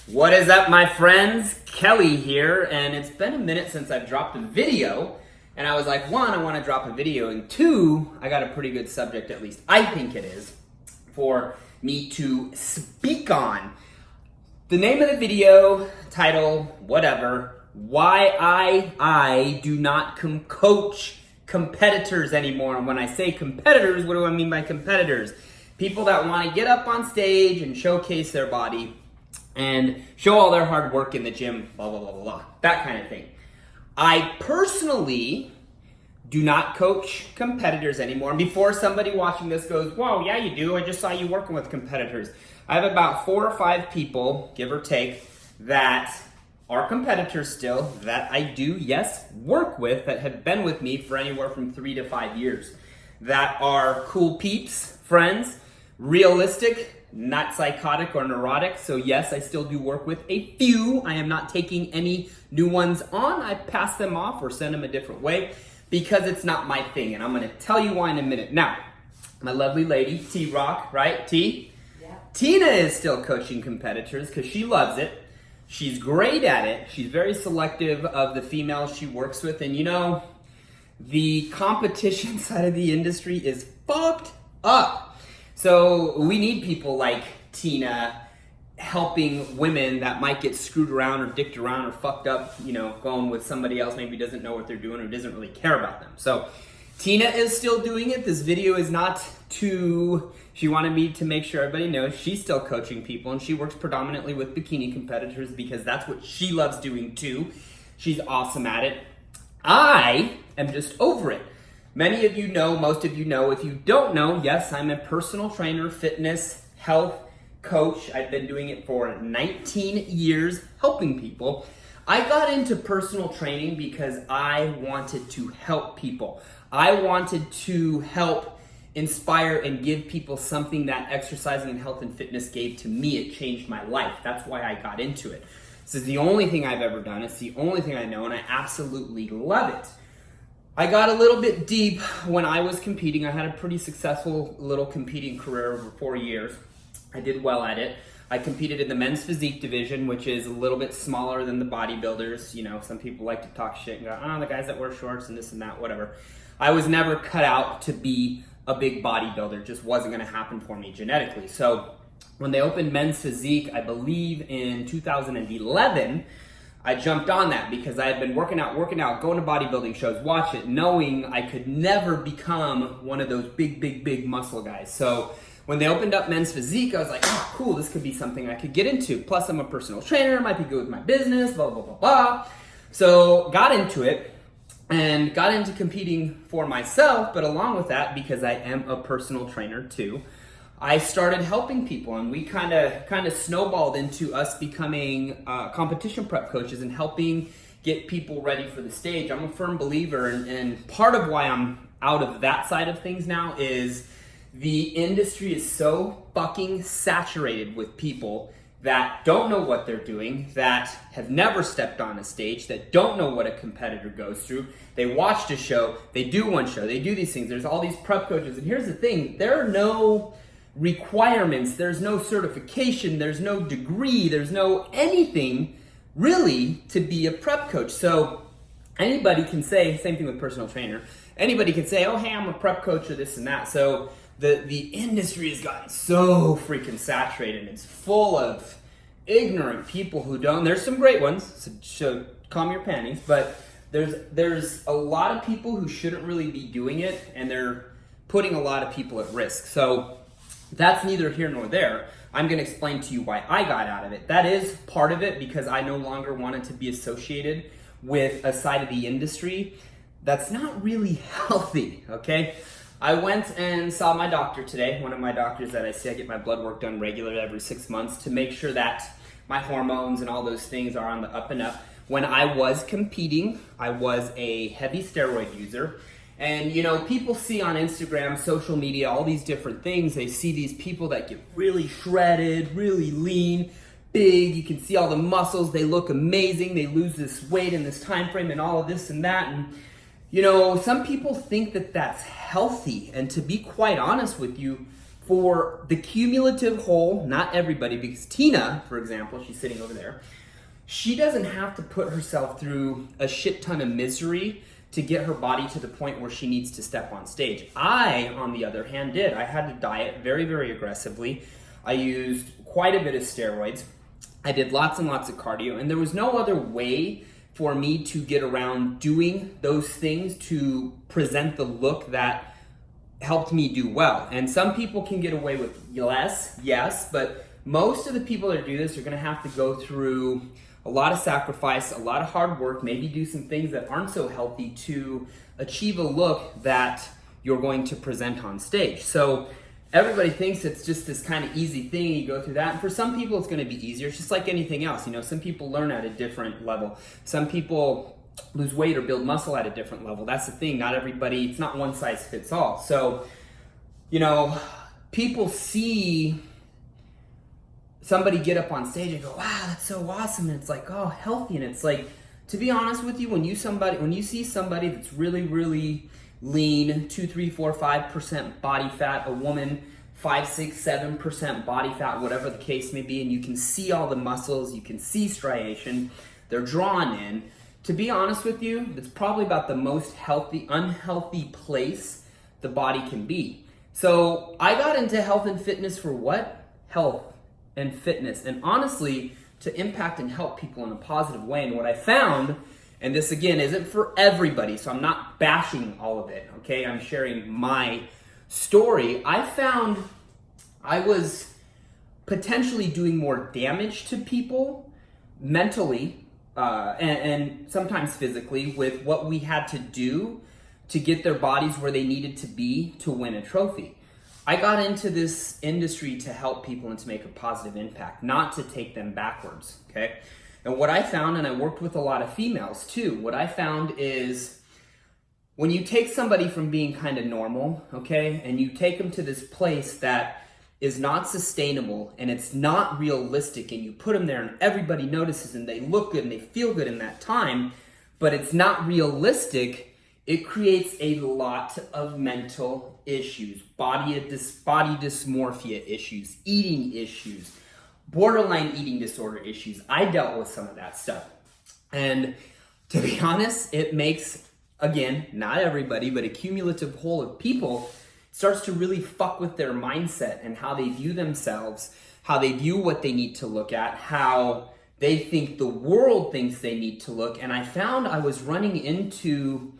What is up, my friends? Kelly here, and it's been a minute since I've dropped a video, and I was like, one, I want to drop a video, and two, I got a pretty good subject, at least I think it is, for me to speak on. The name of the video, title, whatever, why I do not coach competitors anymore. And when I say competitors, what do I mean by competitors? People that want to get up on stage and showcase their body and show all their hard work in the gym, blah, blah, blah, blah, blah, that kind of thing. I personally do not coach competitors anymore. And before somebody watching this goes, whoa, yeah, you do. I just saw you working with competitors. I have about 4 or 5 people, give or take, that are competitors still, that I do, yes, work with, that have been with me for anywhere from 3 to 5 years, that are cool peeps, friends, realistic, not psychotic or neurotic. So yes, I still do work with a few. I am not taking any new ones on. I pass them off or send them a different way because it's not my thing. And I'm going to tell you why in a minute. Now, my lovely lady, T-Rock, right? T? Yeah. Tina is still coaching competitors because she loves it. She's great at it. She's very selective of the females she works with. And you know, the competition side of the industry is fucked up. So we need people like Tina helping women that might get screwed around or dicked around or fucked up, you know, going with somebody else maybe doesn't know what they're doing or doesn't really care about them. So Tina is still doing it. This video is not she wanted me to make sure everybody knows she's still coaching people, and she works predominantly with bikini competitors because that's what she loves doing too. She's awesome at it. I am just over it. Many of you know, most of you know. If you don't know, yes, I'm a personal trainer, fitness, health coach. I've been doing it for 19 years, helping people. I got into personal training because I wanted to help people. I wanted to help inspire and give people something that exercising and health and fitness gave to me. It changed my life. That's why I got into it. This is the only thing I've ever done. It's the only thing I know, and I absolutely love it. I got a little bit deep when I was competing. I had a pretty successful little competing career over 4 years. I did well at it. I competed in the men's physique division, which is a little bit smaller than the bodybuilders. You know, some people like to talk shit and go, oh, the guys that wear shorts and this and that, whatever. I was never cut out to be a big bodybuilder. It just wasn't going to happen for me genetically. So when they opened men's physique, I believe in 2011, I jumped on that because I had been working out, going to bodybuilding shows, watch it, knowing I could never become one of those big muscle guys. So when they opened up men's physique, I was like, oh, cool, this could be something I could get into. Plus, I'm a personal trainer, might be good with my business, blah, blah, blah, blah. So got into it and got into competing for myself, but along with that, because I am a personal trainer too, I started helping people, and we kind of snowballed into us becoming competition prep coaches and helping get people ready for the stage. I'm a firm believer, and part of why I'm out of that side of things now is the industry is so fucking saturated with people that don't know what they're doing, that have never stepped on a stage, that don't know what a competitor goes through. They watched a show, they do one show, they do these things. There's all these prep coaches, and here's the thing, there are no requirements, there's no certification, there's no degree, there's no anything really to be a prep coach. So anybody can say, same thing with personal trainer, anybody can say, oh hey, I'm a prep coach or this and that. So the industry has gotten so freaking saturated. It's full of ignorant people who don't, there's some great ones, so calm your panties, but there's a lot of people who shouldn't really be doing it, and they're putting a lot of people at risk. So that's neither here nor there. I'm going to explain to you why I got out of it. That is part of it because I no longer wanted to be associated with a side of the industry that's not really healthy, okay? I went and saw my doctor today, one of my doctors that I see. I get my blood work done regularly every 6 months to make sure that my hormones and all those things are on the up and up. When I was competing, I was a heavy steroid user. And you know, people see on Instagram, social media, all these different things. They see these people that get really shredded, really lean, big. You can see all the muscles. They look amazing. They lose this weight in this time frame and all of this and that. And you know, some people think that that's healthy. And to be quite honest with you, for the cumulative whole, not everybody, because Tina, for example, she's sitting over there, she doesn't have to put herself through a shit ton of misery to get her body to the point where she needs to step on stage. I, on the other hand, did. I had to diet very, very aggressively. I used quite a bit of steroids. I did lots and lots of cardio, and there was no other way for me to get around doing those things to present the look that helped me do well. And some people can get away with less, yes, but most of the people that do this are gonna have to go through a lot of sacrifice, a lot of hard work, maybe do some things that aren't so healthy to achieve a look that you're going to present on stage. So everybody thinks it's just this kind of easy thing, you go through that. And for some people, it's gonna be easier. It's just like anything else. You know, some people learn at a different level. Some people lose weight or build muscle at a different level. That's the thing, not everybody, it's not one size fits all. So, you know, people see somebody get up on stage and go, wow, that's so awesome. And it's like, oh, healthy. And it's like, to be honest with you, when you see somebody that's really, really lean, 2, 3, 4, 5% body fat, a woman, 5, 6, 7% body fat, whatever the case may be, and you can see all the muscles, you can see striation, they're drawn in. To be honest with you, that's probably about the most unhealthy place the body can be. So I got into health and fitness for what? Health and fitness. And honestly, to impact and help people in a positive way. And what I found, and this again isn't for everybody, so I'm not bashing all of it, okay? I'm sharing my story. I found I was potentially doing more damage to people mentally, and sometimes physically, with what we had to do to get their bodies where they needed to be to win a trophy. I got into this industry to help people and to make a positive impact, not to take them backwards, okay? And what I found, and I worked with a lot of females too, what I found is when you take somebody from being kind of normal, okay, and you take them to this place that is not sustainable and it's not realistic, and you put them there and everybody notices and they look good and they feel good in that time, but it's not realistic, it creates a lot of mental issues, body dysmorphia issues, eating issues, borderline eating disorder issues. I dealt with some of that stuff. And to be honest, it makes, again, not everybody, but a cumulative whole of people starts to really fuck with their mindset and how they view themselves, how they view what they need to look at, how they think the world thinks they need to look. And I found I was running into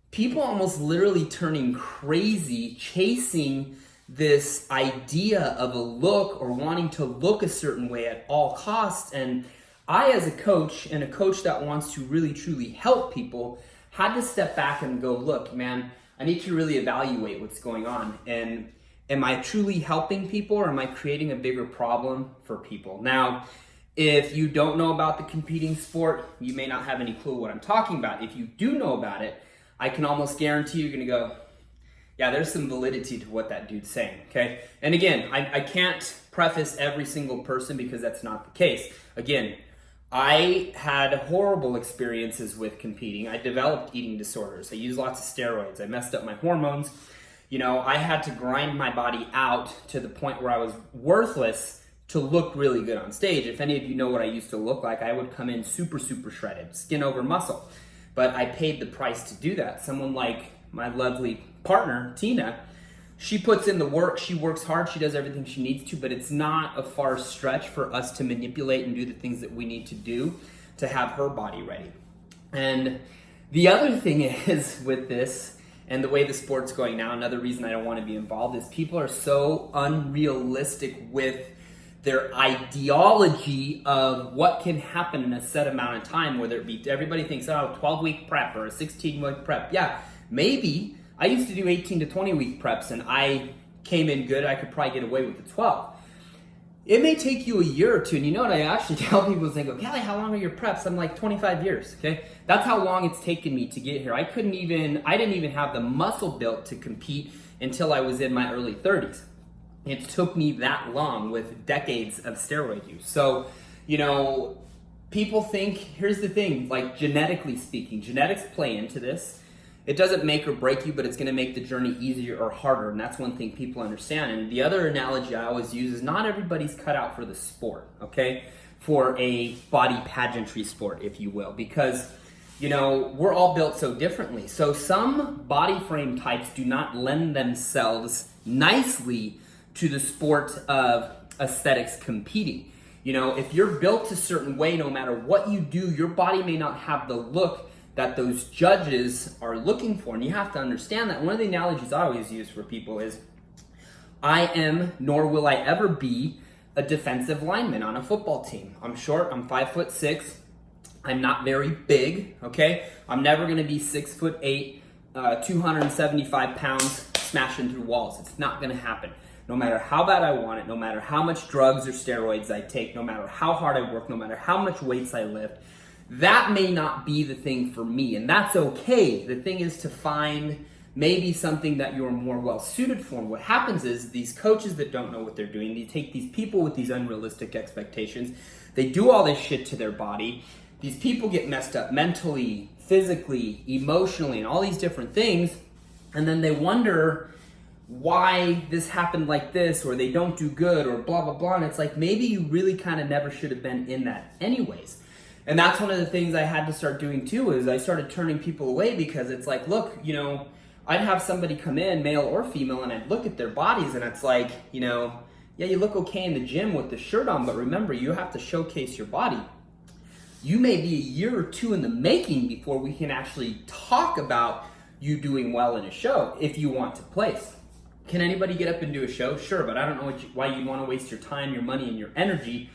people almost literally turning crazy, chasing this idea of a look or wanting to look a certain way at all costs. And I, as a coach, and a coach that wants to really truly help people, had to step back and go, look, man, I need to really evaluate what's going on. And am I truly helping people, or am I creating a bigger problem for people? Now, if you don't know about the competing sport, you may not have any clue what I'm talking about. If you do know about it, I can almost guarantee you're gonna go, yeah, there's some validity to what that dude's saying, okay? And again, I can't preface every single person because that's not the case. Again, I had horrible experiences with competing. I developed eating disorders. I used lots of steroids. I messed up my hormones. You know, I had to grind my body out to the point where I was worthless to look really good on stage. If any of you know what I used to look like, I would come in super, super shredded, skin over muscle. But I paid the price to do that. Someone like my lovely partner, Tina, she puts in the work, she works hard, she does everything she needs to, but it's not a far stretch for us to manipulate and do the things that we need to do to have her body ready. And the other thing is with this, and the way the sport's going now, another reason I don't want to be involved is people are so unrealistic with their ideology of what can happen in a set amount of time, whether it be, everybody thinks, oh, 12-week prep or a 16-week prep. Yeah, maybe. I used to do 18 to 20-week preps, and I came in good. I could probably get away with the 12. It may take you a year or two, and you know what I actually tell people is they go, Kelly, how long are your preps? I'm like, 25 years, okay? That's how long it's taken me to get here. I didn't even have the muscle built to compete until I was in my early 30s. It took me that long with decades of steroid use. So, you know, people think, here's the thing, like genetically speaking, genetics play into this. it doesn't make or break you, but it's going to make the journey easier or harder. And that's one thing people understand. And the other analogy I always use is not everybody's cut out for the sport, okay? For a body pageantry sport, if you will, because, you know, we're all built so differently. So some body frame types do not lend themselves nicely to the sport of aesthetics competing. You know, if you're built a certain way, no matter what you do, your body may not have the look that those judges are looking for. And you have to understand that. One of the analogies I always use for people is, I am, nor will I ever be, a defensive lineman on a football team. I'm short, I'm 5'6", I'm not very big, okay? I'm never gonna be 6'8", 275 pounds smashing through walls. It's not gonna happen. No matter how bad I want it, no matter how much drugs or steroids I take, no matter how hard I work, no matter how much weights I lift, that may not be the thing for me, and that's okay. The thing is to find maybe something that you're more well suited for. And what happens is these coaches that don't know what they're doing, they take these people with these unrealistic expectations, they do all this shit to their body. These people get messed up mentally, physically, emotionally, and all these different things, and then they wonder why this happened like this, or they don't do good, or blah, blah, blah. And it's like, maybe you really kind of never should have been in that anyways. And that's one of the things I had to start doing too, is I started turning people away, because it's like, look, you know, I'd have somebody come in, male or female, and I'd look at their bodies, and it's like, you know, yeah, you look okay in the gym with the shirt on, but remember, you have to showcase your body. You may be a year or two in the making before we can actually talk about you doing well in a show, if you want to place. Can anybody get up and do a show? Sure, but I don't know why you want to waste your time, your money, and your energy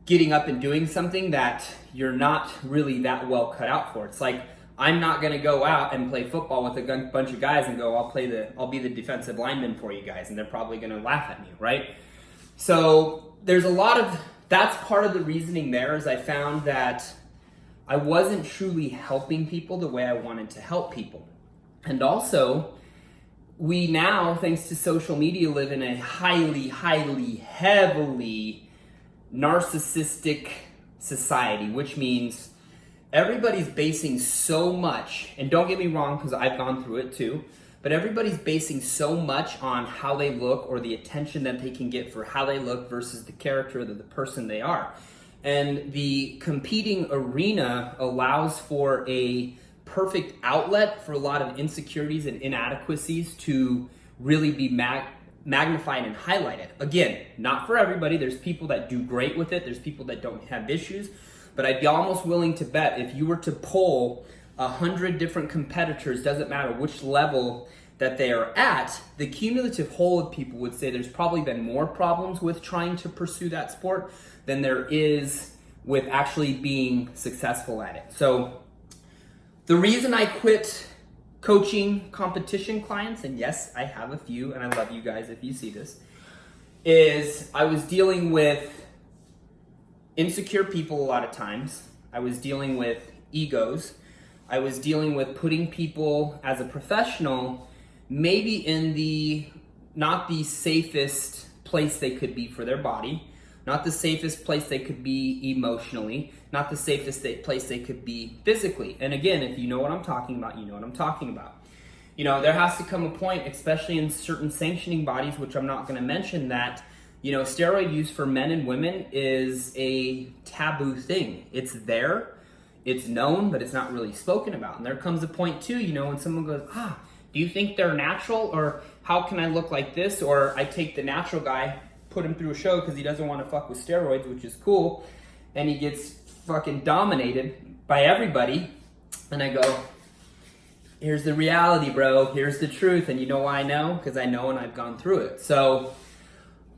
getting up and doing something that you're not really that well cut out for. It's like, I'm not going to go out and play football with a bunch of guys and go, I'll be the defensive lineman for you guys, and they're probably going to laugh at me, right? So there's a lot of, that's part of the reasoning there, is I found that I wasn't truly helping people the way I wanted to help people. And also, we now, thanks to social media, live in a highly, heavily narcissistic society, which means everybody's basing so much, and don't get me wrong, because I've gone through it too, but everybody's basing so much on how they look, or the attention that they can get for how they look, versus the character of the person they are. And the competing arena allows for a perfect outlet for a lot of insecurities and inadequacies to really be magnified and highlighted. Again, not for everybody. There's people that do great with it. There's people that don't have issues. But I'd be almost willing to bet if you were to poll 100 different competitors, doesn't matter which level that they are at, the cumulative whole of people would say there's probably been more problems with trying to pursue that sport than there is with actually being successful at it. So the reason I quit coaching competition clients, and yes, I have a few, and I love you guys if you see this, is I was dealing with insecure people a lot of times. I was dealing with egos. I was dealing with putting people as a professional maybe in the not the safest place they could be for their body, not the safest place they could be emotionally, not the safest place they could be physically. And again, if you know what I'm talking about, you know what I'm talking about. You know, there has to come a point, especially in certain sanctioning bodies, which I'm not going to mention, that, you know, steroid use for men and women is a taboo thing. It's there, it's known, but it's not really spoken about. And there comes a point too, you know, when someone goes, do you think they're natural? Or how can I look like this? Or I take the natural guy, put him through a show because he doesn't want to fuck with steroids, which is cool, and he gets fucking dominated by everybody. And I go, here's the reality, bro. Here's the truth. And you know why I know? Because I know and I've gone through it. So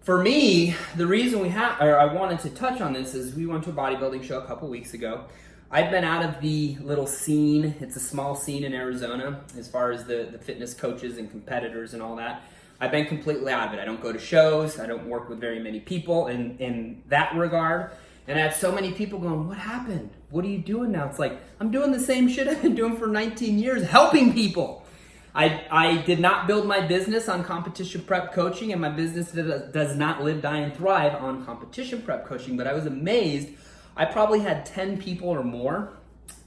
for me, the reason I wanted to touch on this is we went to a bodybuilding show a couple weeks ago. I've been out of the little scene. It's a small scene in Arizona as far as the fitness coaches and competitors and all that. I've been completely out of it. I don't go to shows. I don't work with very many people in that regard. And I had so many people going, what happened? What are you doing now? It's like, I'm doing the same shit I've been doing for 19 years, helping people. I did not build my business on competition prep coaching, and my business does not live, die, and thrive on competition prep coaching, but I was amazed. I probably had 10 people or more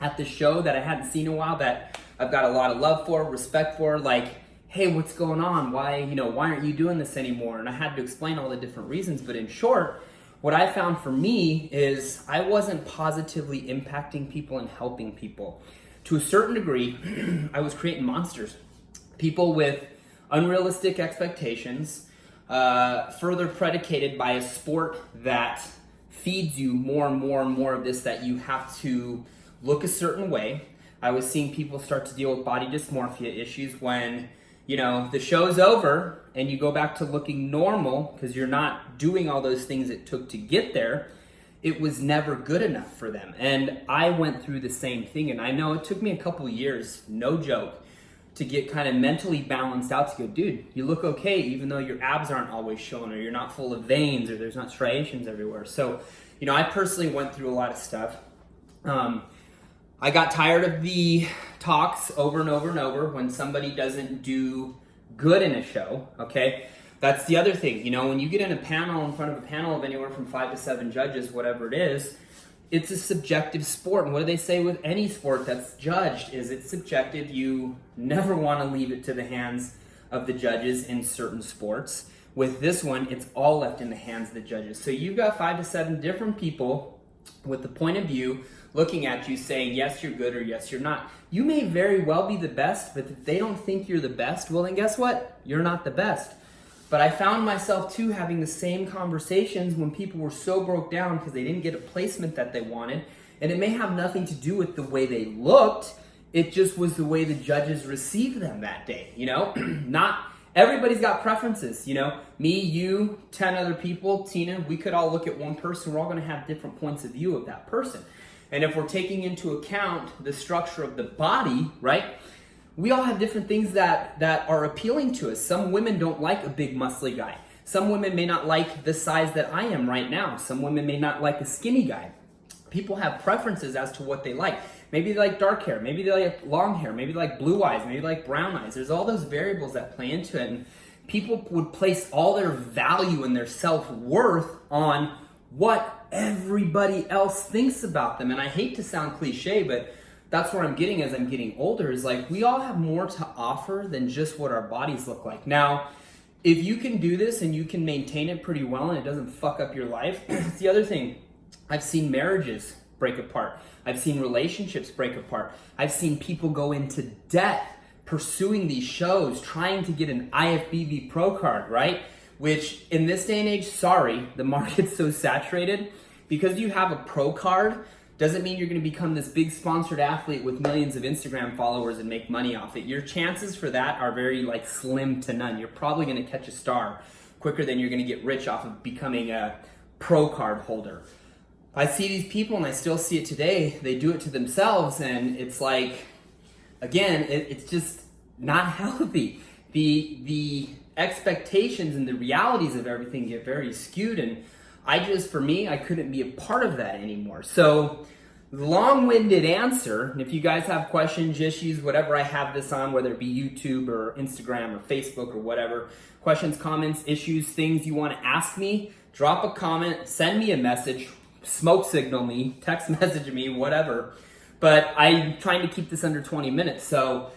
at the show that I hadn't seen in a while that I've got a lot of love for, respect for, like, hey, what's going on? Why aren't you doing this anymore? And I had to explain all the different reasons. But in short, what I found for me is I wasn't positively impacting people and helping people. To a certain degree, I was creating monsters. People with unrealistic expectations, further predicated by a sport that feeds you more and more and more of this, that you have to look a certain way. I was seeing people start to deal with body dysmorphia issues when, the show's over and you go back to looking normal because you're not doing all those things it took to get there. It was never good enough for them. And I went through the same thing. And I know it took me a couple of years, no joke, to get kind of mentally balanced out to go, dude, you look okay even though your abs aren't always showing or you're not full of veins or there's not striations everywhere. So, I personally went through a lot of stuff. I got tired of the talks over and over and over when somebody doesn't do good in a show, okay? That's the other thing. When you get in front of a panel of anywhere from 5 to 7 judges, whatever it is, it's a subjective sport. And what do they say with any sport that's judged is it's subjective. You never want to leave it to the hands of the judges in certain sports. With this one, it's all left in the hands of the judges. So you've got 5 to 7 different people with the point of view looking at you saying, yes, you're good or yes, you're not. You may very well be the best, but if they don't think you're the best, well, then guess what? You're not the best. But I found myself too having the same conversations when people were so broke down because they didn't get a placement that they wanted. And it may have nothing to do with the way they looked. It just was the way the judges received them that day, Not everybody's got preferences, Me, you, 10 other people, Tina, we could all look at one person. We're all going to have different points of view of that person. And if we're taking into account the structure of the body, right, we all have different things that are appealing to us. Some women don't like a big muscly guy. Some women may not like the size that I am right now. Some women may not like a skinny guy. People have preferences as to what they like. Maybe they like dark hair. Maybe they like long hair. Maybe they like blue eyes. Maybe they like brown eyes. There's all those variables that play into it. And people would place all their value and their self-worth on what everybody else thinks about them. And I hate to sound cliche, but that's where I'm getting as I'm getting older, is like we all have more to offer than just what our bodies look like. Now, if you can do this and you can maintain it pretty well and it doesn't fuck up your life, it's the other thing. I've seen marriages break apart. I've seen relationships break apart. I've seen people go into debt pursuing these shows, trying to get an IFBB Pro card, right? Which in this day and age, sorry, the market's so saturated. Because you have a pro card doesn't mean you're going to become this big sponsored athlete with millions of Instagram followers and make money off it. Your chances for that are very slim to none. You're probably going to catch a star quicker than you're going to get rich off of becoming a pro card holder. I see these people and I still see it today. They do it to themselves and it's like, again, it's just not healthy. The expectations and the realities of everything get very skewed, and for me, I couldn't be a part of that anymore. So, long-winded answer, and if you guys have questions, issues, whatever I have this on, whether it be YouTube or Instagram or Facebook or whatever, questions, comments, issues, things you want to ask me, drop a comment, send me a message, smoke signal me, text message me, whatever. But I'm trying to keep this under 20 minutes. So,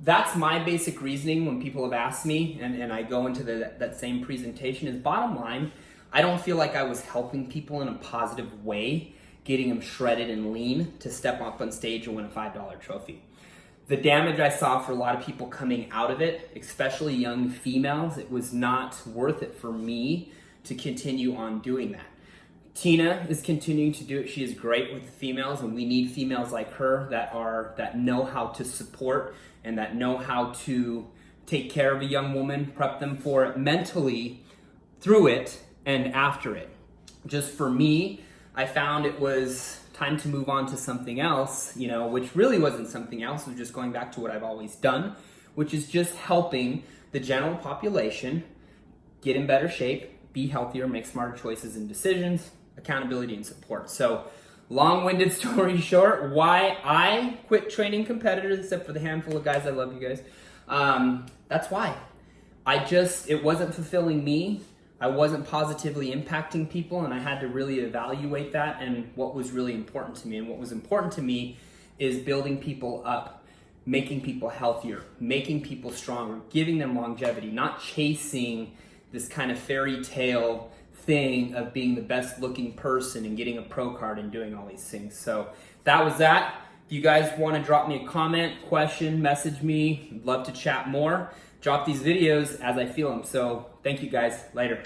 that's my basic reasoning when people have asked me, and I go into that same presentation, is bottom line, I don't feel like I was helping people in a positive way, getting them shredded and lean to step up on stage and win a $5 trophy. The damage I saw for a lot of people coming out of it, especially young females, it was not worth it for me to continue on doing that. Tina is continuing to do it. She is great with the females, and we need females like her that know how to support and that know how to take care of a young woman, prep them for it mentally, through it, and after it. Just for me, I found it was time to move on to something else, which really wasn't something else. It was just going back to what I've always done, which is just helping the general population get in better shape, be healthier, make smarter choices and decisions, accountability and support. So, long-winded story short, why I quit training competitors, except for the handful of guys, I love you guys. That's why. It wasn't fulfilling me. I wasn't positively impacting people, and I had to really evaluate that and what was really important to me. And what was important to me is building people up, making people healthier, making people stronger, giving them longevity, not chasing this kind of fairy tale thing of being the best looking person and getting a pro card and doing all these things. So that was that. If you guys want to drop me a comment, question, message me, I'd love to chat more. Drop these videos as I feel them. So thank you guys. Later.